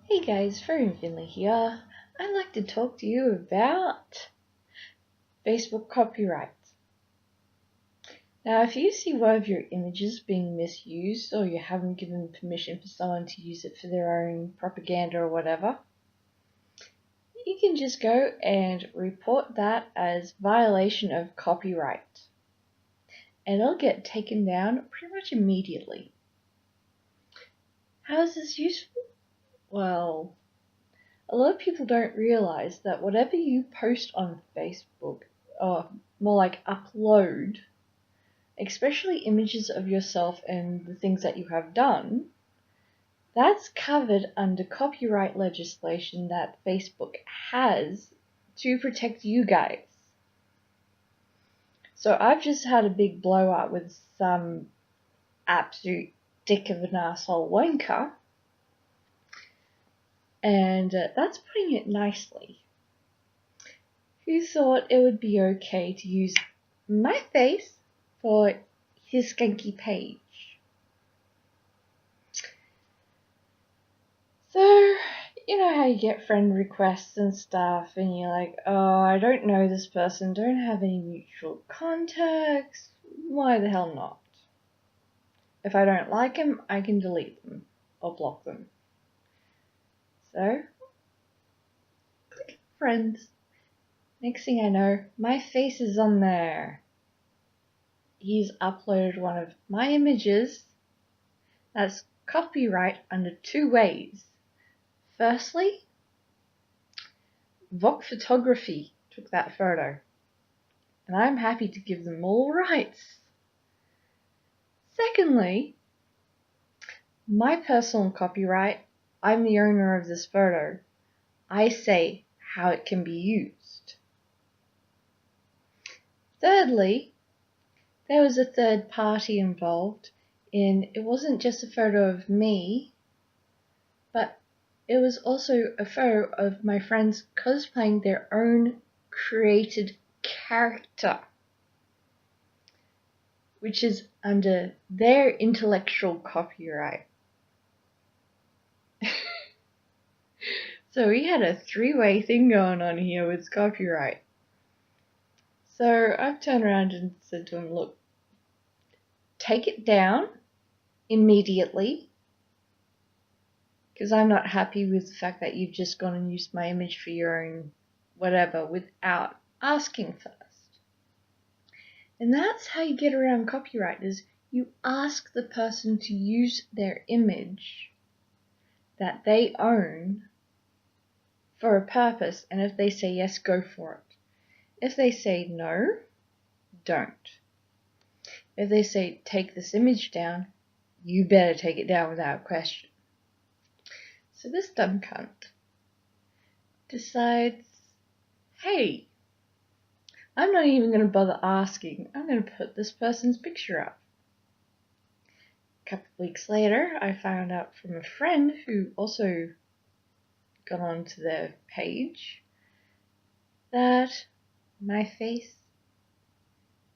Hey guys, Fern Finley here. I'd like to talk to you about Facebook copyright. Now, if you see one of your images being misused or you haven't given permission for someone to use it for their own propaganda or whatever, you can just go and report that as violation of copyright. And it'll get taken down pretty much immediately. How is this useful? Well, a lot of people don't realize that whatever you post on Facebook, or more like upload, especially images of yourself and the things that you have done, that's covered under copyright legislation that Facebook has to protect you guys. So I've just had a big blow up with some absolute dick of an asshole wanker, and that's putting it nicely. Who thought it would be okay to use my face for his skanky page? So, you know how you get friend requests and stuff, and you're like, oh, I don't know this person, don't have any mutual contacts, why the hell not? If I don't like them, I can delete them or block them. So, click friends. Next thing I know, my face is on there. He's uploaded one of my images. That's copyright under two ways. Firstly, Vogue Photography took that photo, and I'm happy to give them all rights. Secondly, my personal copyright, I'm the owner of this photo. I say how it can be used. Thirdly, there was a third party involved it wasn't just a photo of me, but it was also a photo of my friends cosplaying their own created character, which is under their intellectual copyright. So we had a three-way thing going on here with copyright. So I've turned around and said to him, look, take it down immediately, because I'm not happy with the fact that you've just gone and used my image for your own whatever without asking first. And that's how you get around copyright, is you ask the person to use their image that they own for a purpose, and if they say yes, go for it. If they say no, don't. If they say take this image down, you better take it down without question. So this dumb cunt decides, hey, I'm not even going to bother asking. I'm going to put this person's picture up. A couple of weeks later, I found out from a friend who also got onto their page that my face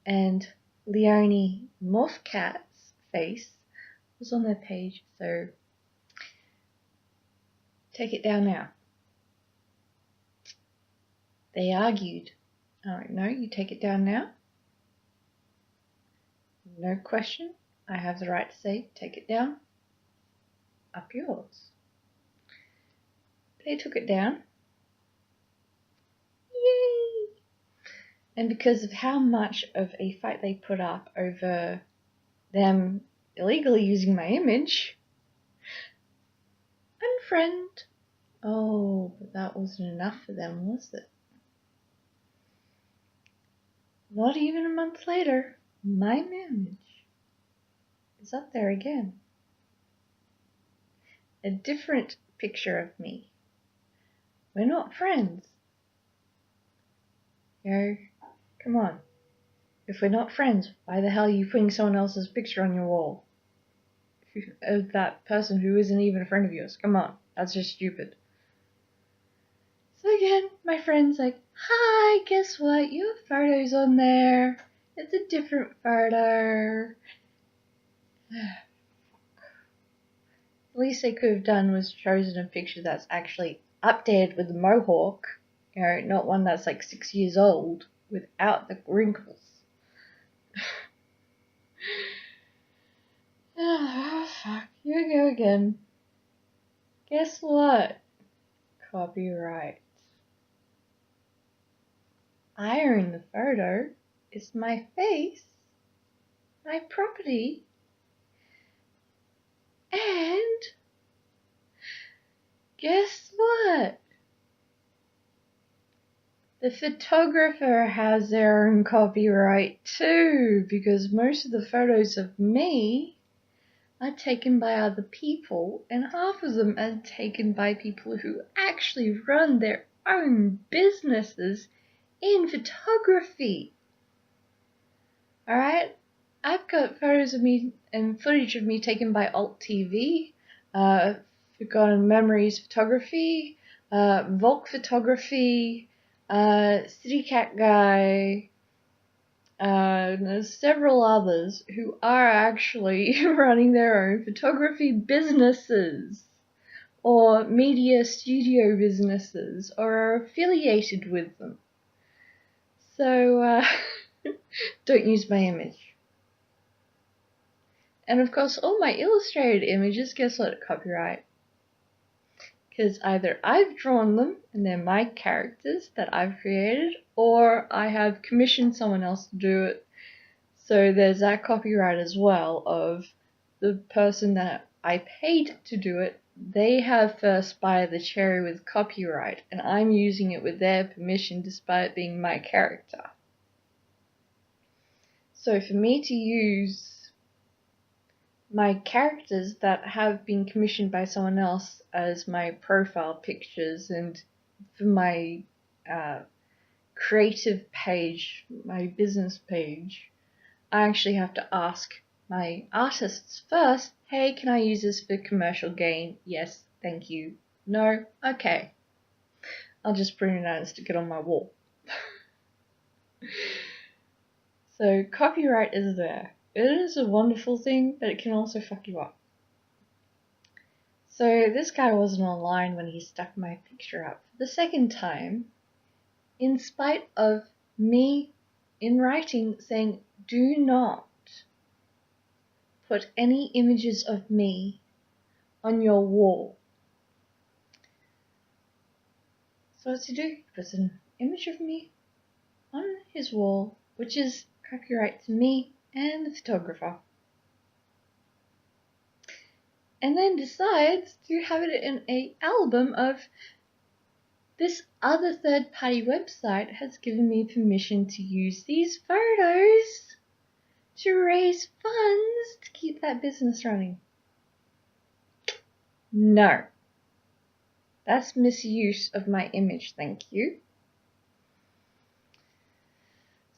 and Leonie Mothcat's face was on their page, so take it down now. They argued. Oh, no, you take it down now? No question. I have the right to say, take it down. Up yours. They took it down. Yay! And because of how much of a fight they put up over them illegally using my image, unfriend. Oh, but that wasn't enough for them, was it? Not even a month later, my image is up there again. A different picture of me. We're not friends. Come on. If we're not friends, why the hell are you putting someone else's picture on your wall? Of that person who isn't even a friend of yours. Come on. That's just stupid. So again, my friend's like, hi, guess what? Your photo's on there. It's a different photo. The least they could have done was chosen a picture that's actually updated with the mohawk, not one that's like 6 years old without the wrinkles. Oh, fuck. Here we go again. Guess what? Copyright. I own the photo. It's my face, my property, and guess what? The photographer has their own copyright too, because most of the photos of me are taken by other people, and half of them are taken by people who actually run their own businesses in photography. Alright? I've got photos of me and footage of me taken by Alt TV, Forgotten Memories Photography, Volk Photography, City Cat Guy, and there's several others who are actually running their own photography businesses or media studio businesses or are affiliated with them. So, don't use my image. And of course, all my illustrated images, guess what, copyright? Because either I've drawn them and they're my characters that I've created, or I have commissioned someone else to do it. So there's that copyright as well of the person that I paid to do it. They have first bite of the cherry with copyright, and I'm using it with their permission despite it being my character. So for me to use my characters that have been commissioned by someone else as my profile pictures and for my creative page, my business page, I actually have to ask my artists first, hey, can I use this for commercial gain? Yes, thank you. No? Okay. I'll just print it out and stick it on my wall. So copyright is there. It is a wonderful thing, but it can also fuck you up. So this guy wasn't online when he stuck my picture up for the second time, in spite of me in writing saying, do not put any images of me on your wall. So what's he do? He puts an image of me on his wall, which is copyright to me and the photographer. And then decides to have it in an album of this other third-party website has given me permission to use these photos to raise funds to keep that business running. No. That's misuse of my image, thank you.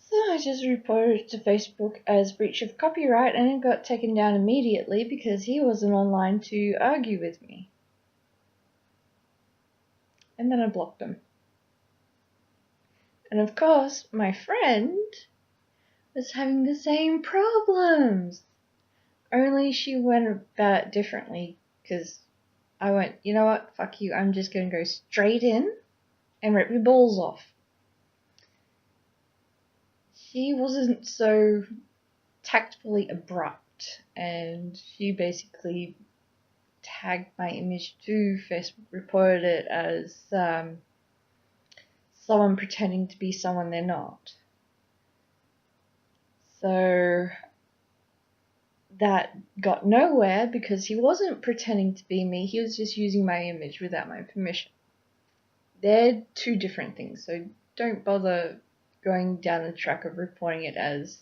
So I just reported it to Facebook as breach of copyright and it got taken down immediately because he wasn't online to argue with me. And then I blocked him. And of course, my friend was having the same problems. Only she went about it differently because I went, you know what, fuck you, I'm just going to go straight in and rip your balls off. She wasn't so tactfully abrupt, and she basically tagged my image to Facebook, reported it as someone pretending to be someone they're not. So that got nowhere because he wasn't pretending to be me, he was just using my image without my permission. They're two different things, so don't bother going down the track of reporting it as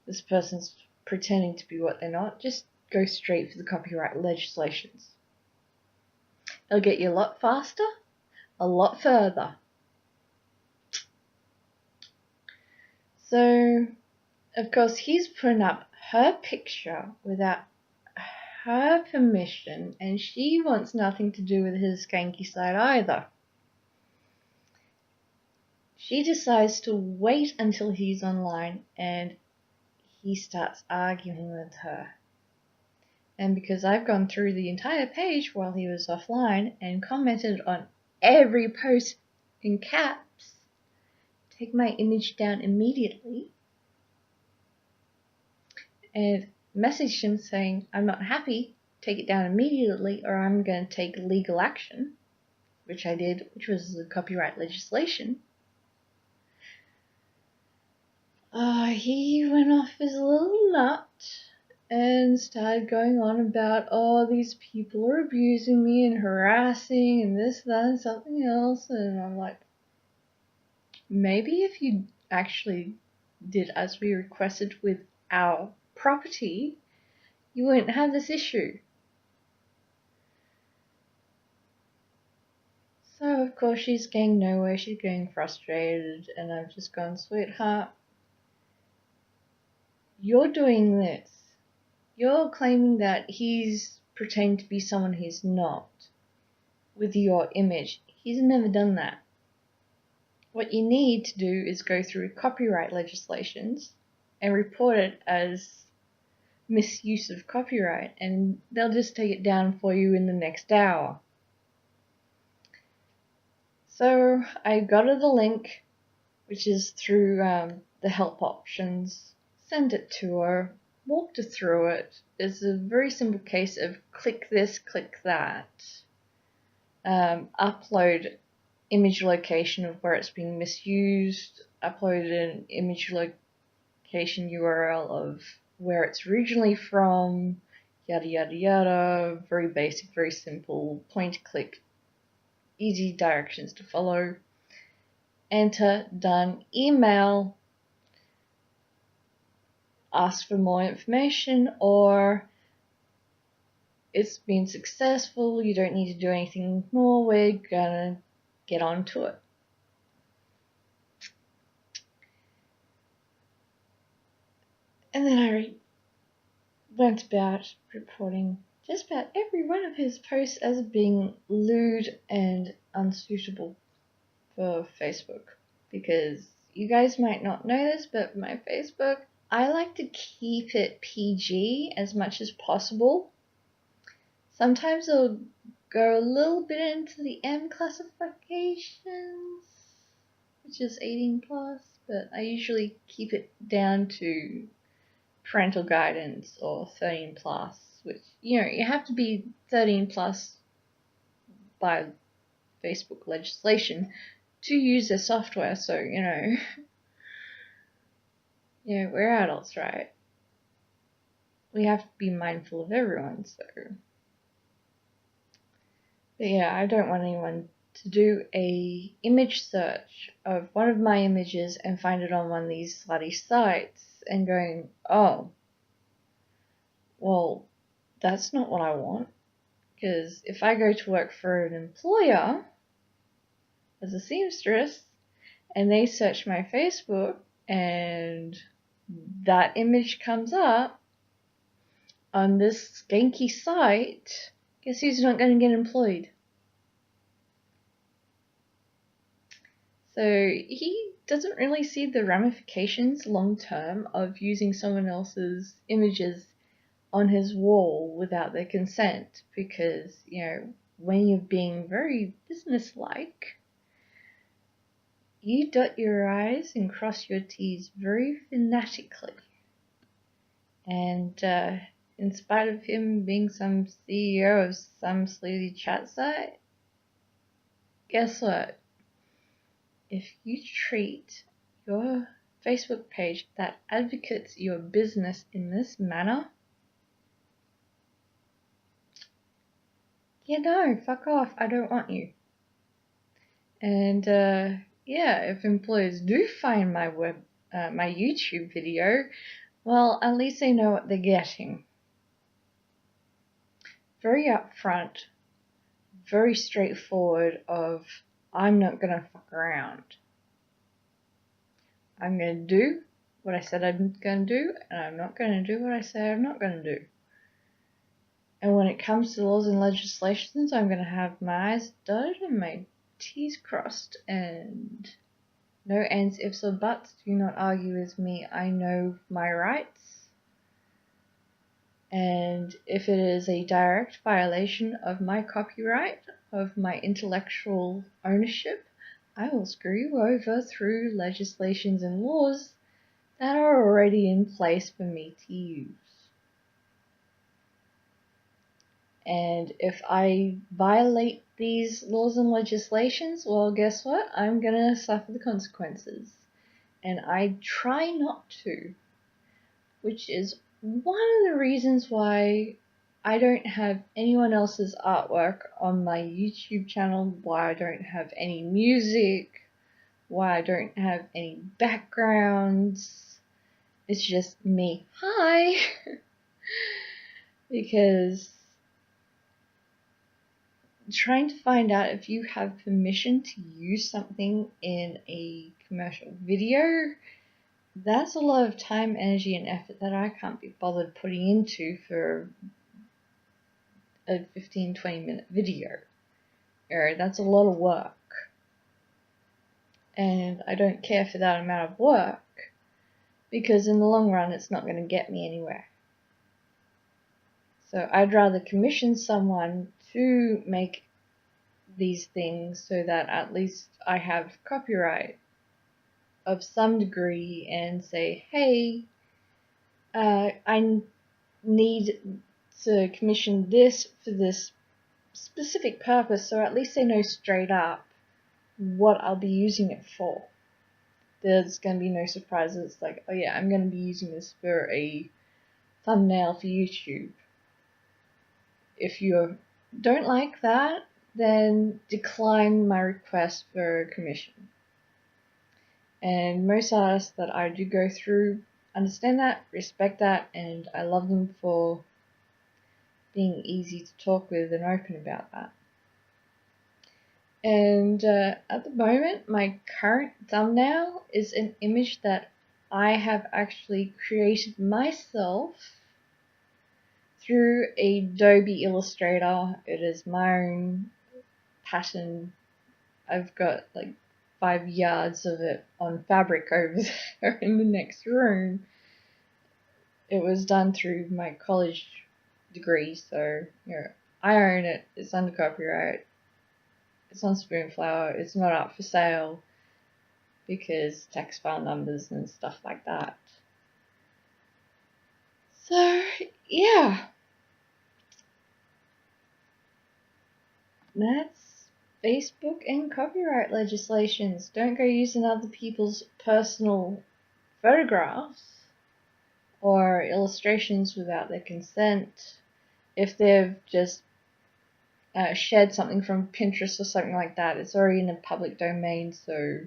this person's pretending to be what they're not. Just go straight for the copyright legislations. It'll get you a lot faster, a lot further. So, of course, he's putting up her picture without her permission, and she wants nothing to do with his skanky side either. She decides to wait until he's online and he starts arguing with her. And because I've gone through the entire page while he was offline and commented on every post in caps, take my image down immediately, and messaged him saying, I'm not happy, take it down immediately or I'm going to take legal action, which I did, which was the copyright legislation. He went off his little nut and started going on about, oh, these people are abusing me and harassing and this, that, and something else. And I'm like, maybe if you actually did as we requested with our property, you wouldn't have this issue. So, of course, she's getting nowhere. She's getting frustrated. And I've just gone, sweetheart, you're doing this. You're claiming that he's pretending to be someone he's not with your image. He's never done that. What you need to do is go through copyright legislations and report it as misuse of copyright, and they'll just take it down for you in the next hour. So I got her the link, which is through the help options, sent it to her, walked her through it. It's a very simple case of click this, click that, upload image location of where it's being misused, upload an image location URL of where it's originally from, yada yada yada. Very basic, very simple, point click, easy directions to follow. Enter, done, email, ask for more information, or it's been successful, you don't need to do anything more, we're gonna get on to it. And then I went about reporting just about every one of his posts as being lewd and unsuitable for Facebook. Because you guys might not know this, but my Facebook, I like to keep it PG as much as possible. Sometimes I'll go a little bit into the M classifications, which is 18 plus, but I usually keep it down to parental guidance or 13 plus, which, you know, you have to be 13 plus by Facebook legislation to use their software, so, you know, yeah, we're adults, right? We have to be mindful of everyone, so. But yeah, I don't want anyone to do a image search of one of my images and find it on one of these slutty sites and going, oh, well, that's not what I want. Because if I go to work for an employer as a seamstress and they search my Facebook and that image comes up on this skanky site, guess who's not going to get employed? So he doesn't really see the ramifications long term of using someone else's images on his wall without their consent, because, you know, when you're being very businesslike, you dot your I's and cross your T's very fanatically. And in spite of him being some CEO of some sleazy chat site, guess what? If you treat your Facebook page that advocates your business in this manner, yeah, no, fuck off, I don't want you. And yeah, if employers do find my my YouTube video, well, at least they know what they're getting. Very upfront, very straightforward of, I'm not gonna fuck around. I'm gonna do what I said I'm gonna do, and I'm not gonna do what I say I'm not gonna do. And when it comes to laws and legislations, I'm gonna have my I's dotted and my T's crossed, and no ands, ifs, or buts. Do not argue with me. I know my rights. And if it is a direct violation of my copyright, of my intellectual ownership, I will screw you over through legislations and laws that are already in place for me to use. And if I violate these laws and legislations, well, guess what? I'm gonna suffer the consequences. And I try not to, which is one of the reasons why I don't have anyone else's artwork on my YouTube channel, why I don't have any music, why I don't have any backgrounds. It's just me. Hi! Because trying to find out if you have permission to use something in a commercial video, that's a lot of time, energy, and effort that I can't be bothered putting into for a 15-20 minute video. That's a lot of work. And I don't care for that amount of work, because in the long run it's not going to get me anywhere. So I'd rather commission someone to make these things so that at least I have copyright of some degree and say, hey, I need to commission this for this specific purpose, so at least they know straight up what I'll be using it for. There's going to be no surprises like, oh yeah, I'm going to be using this for a thumbnail for YouTube. If you don't like that, then decline my request for a commission. And most artists that I do go through understand that, respect that, and I love them for being easy to talk with and open about that. And at the moment, my current thumbnail is an image that I have actually created myself through Adobe Illustrator. It is my own pattern. I've got like 5 yards of it on fabric over there in the next room. It was done through my college degree, so I own it. It's under copyright. It's on Spoonflower. It's not up for sale because tax file numbers and stuff like that. So yeah, that's Facebook and copyright legislations. Don't go using other people's personal photographs or illustrations without their consent. If they've just shared something from Pinterest or something like that, it's already in a public domain, so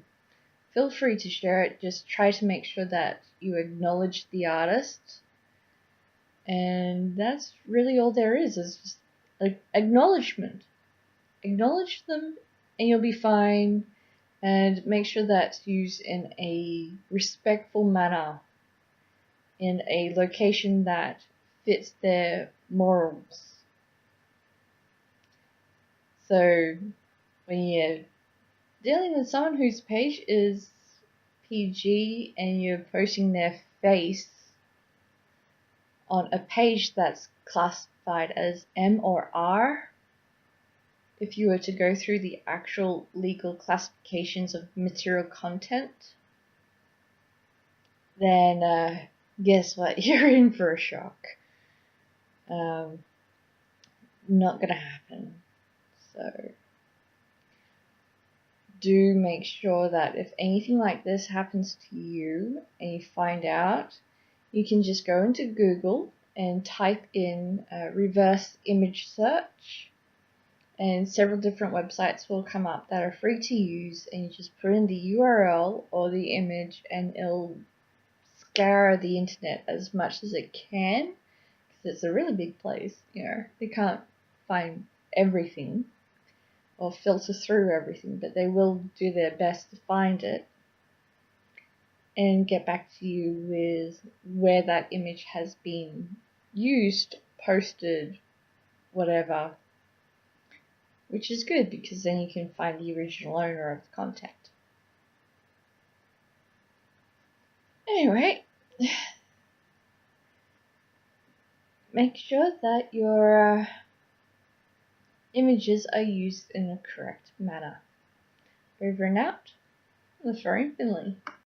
feel free to share it. Just try to make sure that you acknowledge the artist, and that's really all there is just like acknowledgement. Acknowledge them and you'll be fine, and make sure that's used in a respectful manner, in a location that fits their morals. So when you're dealing with someone whose page is PG and you're posting their face on a page that's classified as M or R, if you were to go through the actual legal classifications of material content, then guess what? You're in for a shock. Not gonna happen. So do make sure that if anything like this happens to you and you find out, you can just go into Google and type in reverse image search, and several different websites will come up that are free to use, and you just put in the URL or the image and it'll scour the internet as much as it can, because it's a really big place. They can't find everything or filter through everything, but they will do their best to find it and get back to you with where that image has been used, posted, whatever, which is good because then you can find the original owner of the content. Anyway, make sure that your images are used in the correct manner. Over and out, the Furry Finley.